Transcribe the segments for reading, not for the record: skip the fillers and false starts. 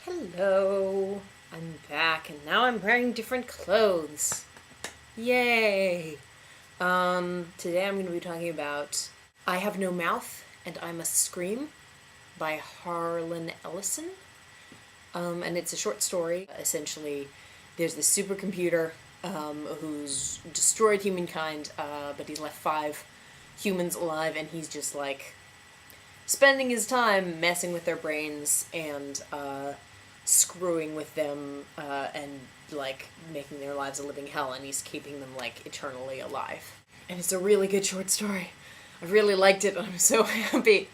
Hello, I'm back and now I'm wearing different clothes. Yay! Today I'm going to be talking about I Have No Mouth and I Must Scream by Harlan Ellison. And it's a short story. Essentially, there's this supercomputer who's destroyed humankind, but he's left 5 humans alive, and he's just like spending his time messing with their brains and screwing with them and like making their lives a living hell, and he's keeping them like eternally alive. And it's a really good short story. I really liked it. I'm so happy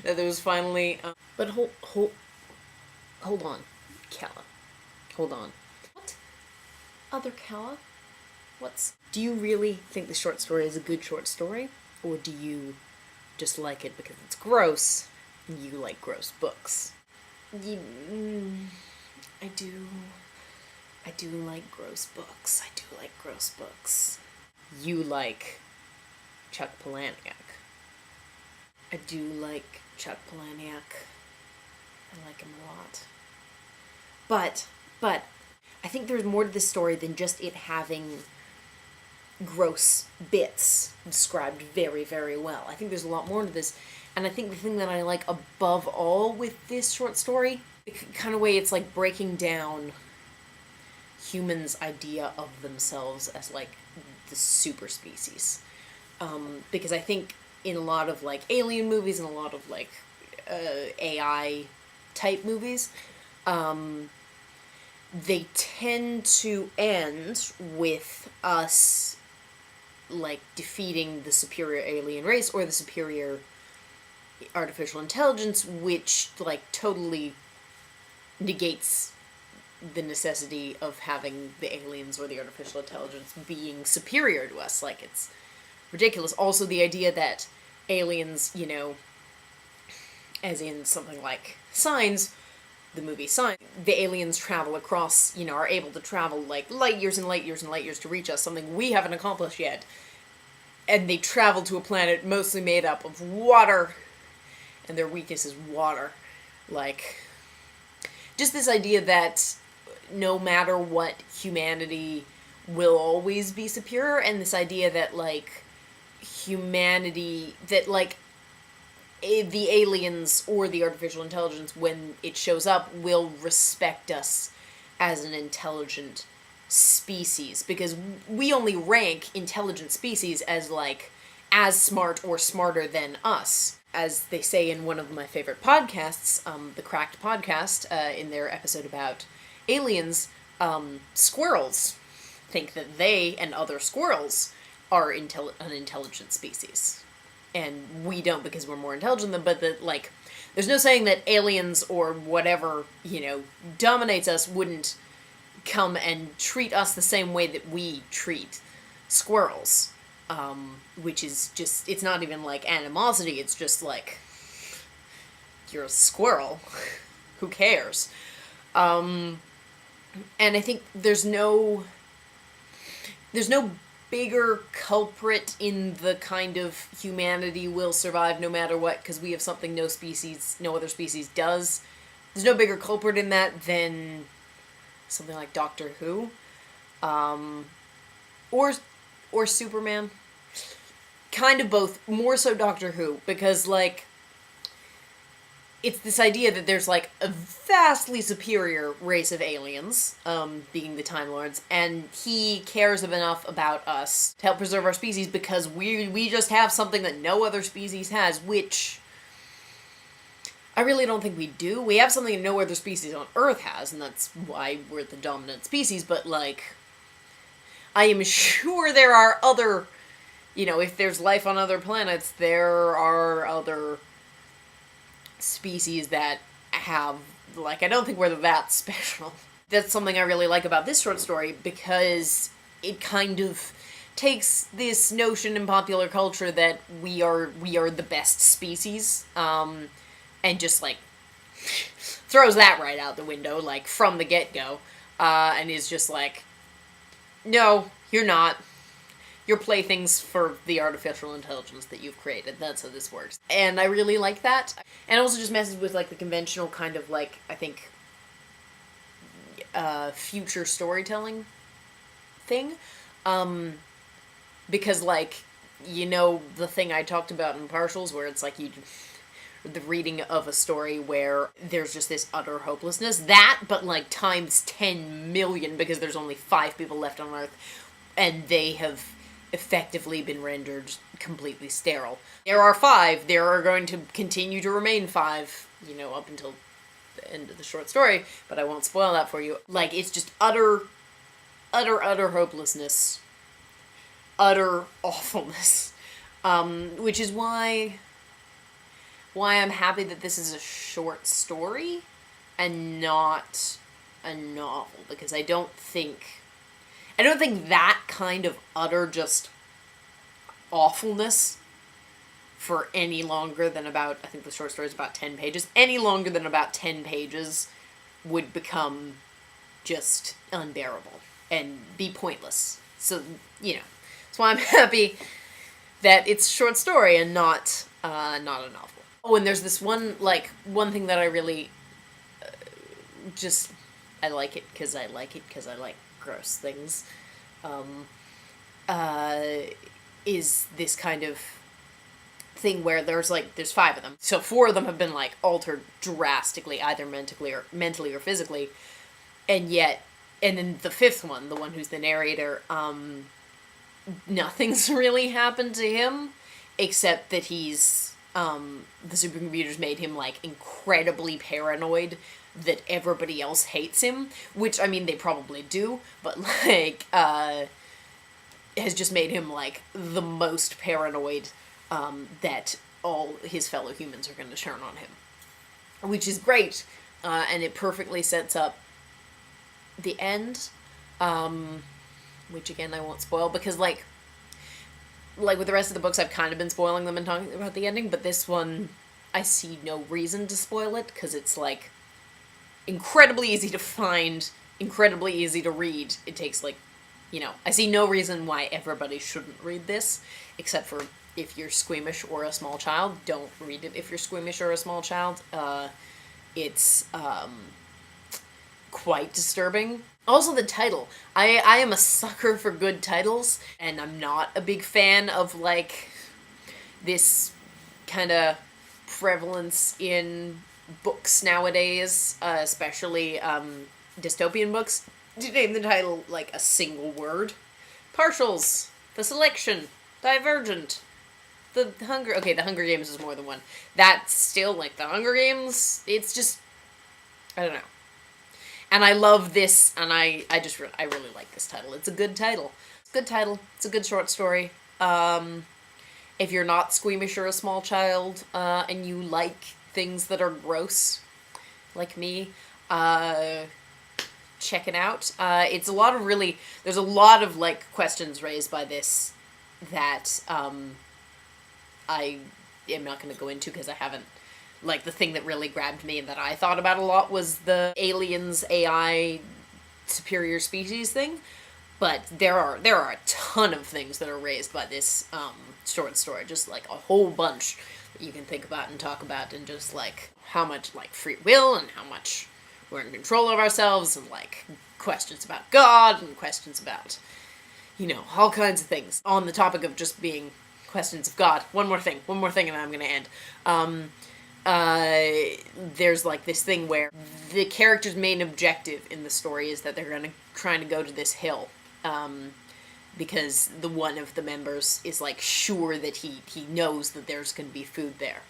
that there was finally. But hold on, Calla. Hold on. What? Other Calla? Do you really think the short story is a good short story, or do you just like it because it's gross and you like gross books? I do like gross books. I do like gross books. You like Chuck Palahniuk. I do like Chuck Palahniuk. I like him a lot. But I think there's more to this story than just it having gross bits described very, very well. I think there's a lot more to this, and I think the thing that I like above all with this short story, the kind of way it's like breaking down humans' idea of themselves as like the super species. Because I think in a lot of like alien movies and a lot of like AI type movies, they tend to end with us like defeating the superior alien race or the superior artificial intelligence, which like totally negates the necessity of having the aliens or the artificial intelligence being superior to us. Like, it's ridiculous. Also, the idea that aliens, you know, as in something like Signs, the movie Signs, the aliens travel across, you know, are able to travel like light years and light years and light years to reach us, something we haven't accomplished yet. And they travel to a planet mostly made up of water, and their weakness is water. Like, just this idea that no matter what, humanity will always be superior, and this idea that, like, humanity, that, like, the aliens or the artificial intelligence, when it shows up, will respect us as an intelligent species, because we only rank intelligent species as, like, as smart or smarter than us. As they say in one of my favorite podcasts, the Cracked podcast, in their episode about aliens, squirrels think that they and other squirrels are an intelligent species. And we don't, because we're more intelligent than them, but that, like, there's no saying that aliens or whatever, you know, dominates us wouldn't come and treat us the same way that we treat squirrels. Which is just, it's not even like animosity, it's just like, you're a squirrel. Who cares? And I think there's no bigger culprit in the kind of humanity will survive no matter what, because we have something no other species does. There's no bigger culprit in that than something like Doctor Who. Or Superman. Kind of both. More so Doctor Who, because, like, it's this idea that there's, like, a vastly superior race of aliens, being the Time Lords, and he cares enough about us to help preserve our species because we just have something that no other species has, which I really don't think we do. We have something that no other species on Earth has, and that's why we're the dominant species, but, like, I am sure there are other, you know, if there's life on other planets, there are other species that have, like, I don't think we're that special. That's something I really like about this short story, because it kind of takes this notion in popular culture that we are the best species, and just, like, throws that right out the window, like, from the get-go, and is just like, no, you're not. You're playthings for the artificial intelligence that you've created. That's how this works. And I really like that. And it also just messes with, like, the conventional kind of, like, I think, future storytelling thing. Because, like, the thing I talked about in Partials, where it's like the reading of a story where there's just this utter hopelessness. That, but, like, times 10 million, because there's only 5 people left on Earth, and they have effectively been rendered completely sterile. There are 5. There are going to continue to remain 5, up until the end of the short story, but I won't spoil that for you. Like, it's just utter hopelessness. Utter awfulness. Which is why I'm happy that this is a short story and not a novel, because I don't think that kind of utter just awfulness for any longer than about, I think the short story is about 10 pages, any longer than about 10 pages would become just unbearable and be pointless. So, that's why I'm happy that it's a short story and not a novel. Oh, and there's this one thing that I really I like it because I like gross things, is this kind of thing where there's 5 of them. So 4 of them have been, altered drastically, either mentally or physically, and then the 5th one, the one who's the narrator, nothing's really happened to him, except that he's, the supercomputers made him, incredibly paranoid that everybody else hates him, which, I mean, they probably do, but, has just made him, the most paranoid, that all his fellow humans are going to turn on him. Which is great, and it perfectly sets up the end, which, again, I won't spoil, because, with the rest of the books, I've kind of been spoiling them and talking about the ending, but this one, I see no reason to spoil it, because it's, incredibly easy to find, incredibly easy to read. It takes, I see no reason why everybody shouldn't read this, except for if you're squeamish or a small child. Don't read it if you're squeamish or a small child. It's, quite disturbing. Also, the title. I am a sucker for good titles, and I'm not a big fan of, this kind of prevalence in books nowadays, especially, dystopian books, to name the title, a single word. Partials, The Selection, Divergent, The Hunger Games is more than one. That's still, The Hunger Games, it's just, I don't know. And I love this, and I really like this title. It's a good title. It's a good title. It's a good short story. If you're not squeamish or a small child, and you like things that are gross, like me, check it out. There's a lot of, questions raised by this that, I am not going to go into because I haven't. The thing that really grabbed me and that I thought about a lot was the aliens, AI, superior species thing. But there are a ton of things that are raised by this short story. Just, a whole bunch that you can think about and talk about. And just, how much, free will and how much we're in control of ourselves. And, questions about God and questions about, all kinds of things. On the topic of just being questions of God. One more thing and I'm going to end. There's this thing where the character's main objective in the story is that they're trying to go to this hill, because one of the members is sure that he knows that there's going to be food there,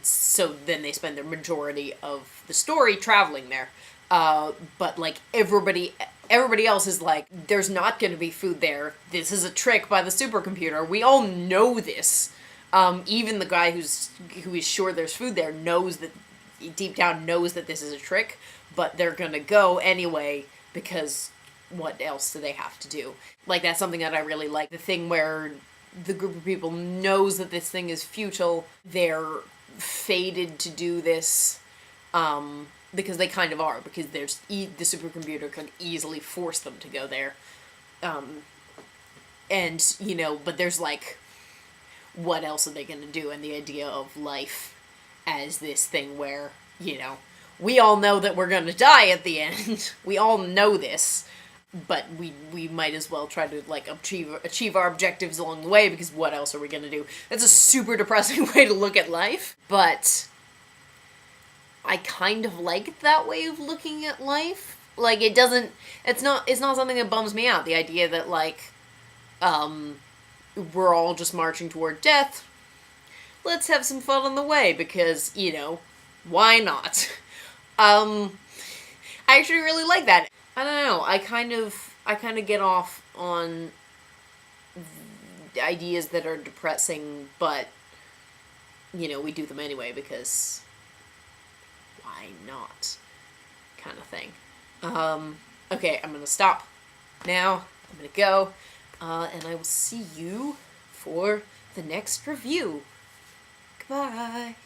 so then they spend the majority of the story traveling there, but everybody else is there's not going to be food there. This is a trick by the supercomputer. We all know this. Even the guy who is sure there's food there deep down knows that this is a trick, but they're gonna go anyway, because what else do they have to do? That's something that I really like. The thing where the group of people knows that this thing is futile, they're fated to do this, because they kind of are, because the supercomputer could easily force them to go there. But there's what else are they going to do? And the idea of life as this thing where, we all know that we're gonna die at the end. We all know this. But we might as well try to, like, achieve our objectives along the way, because what else are we gonna do? That's a super depressing way to look at life, but I kind of like that way of looking at life. Like, it's not something that bums me out, the idea that, like, we're all just marching toward death. Let's have some fun on the way, because, you know, why not? I actually really like that. I don't know, I kind of get off on ideas that are depressing, but, you know, we do them anyway, because why not? Kind of thing. Okay, I'm gonna stop now. I'm gonna go, and I will see you for the next review. Goodbye.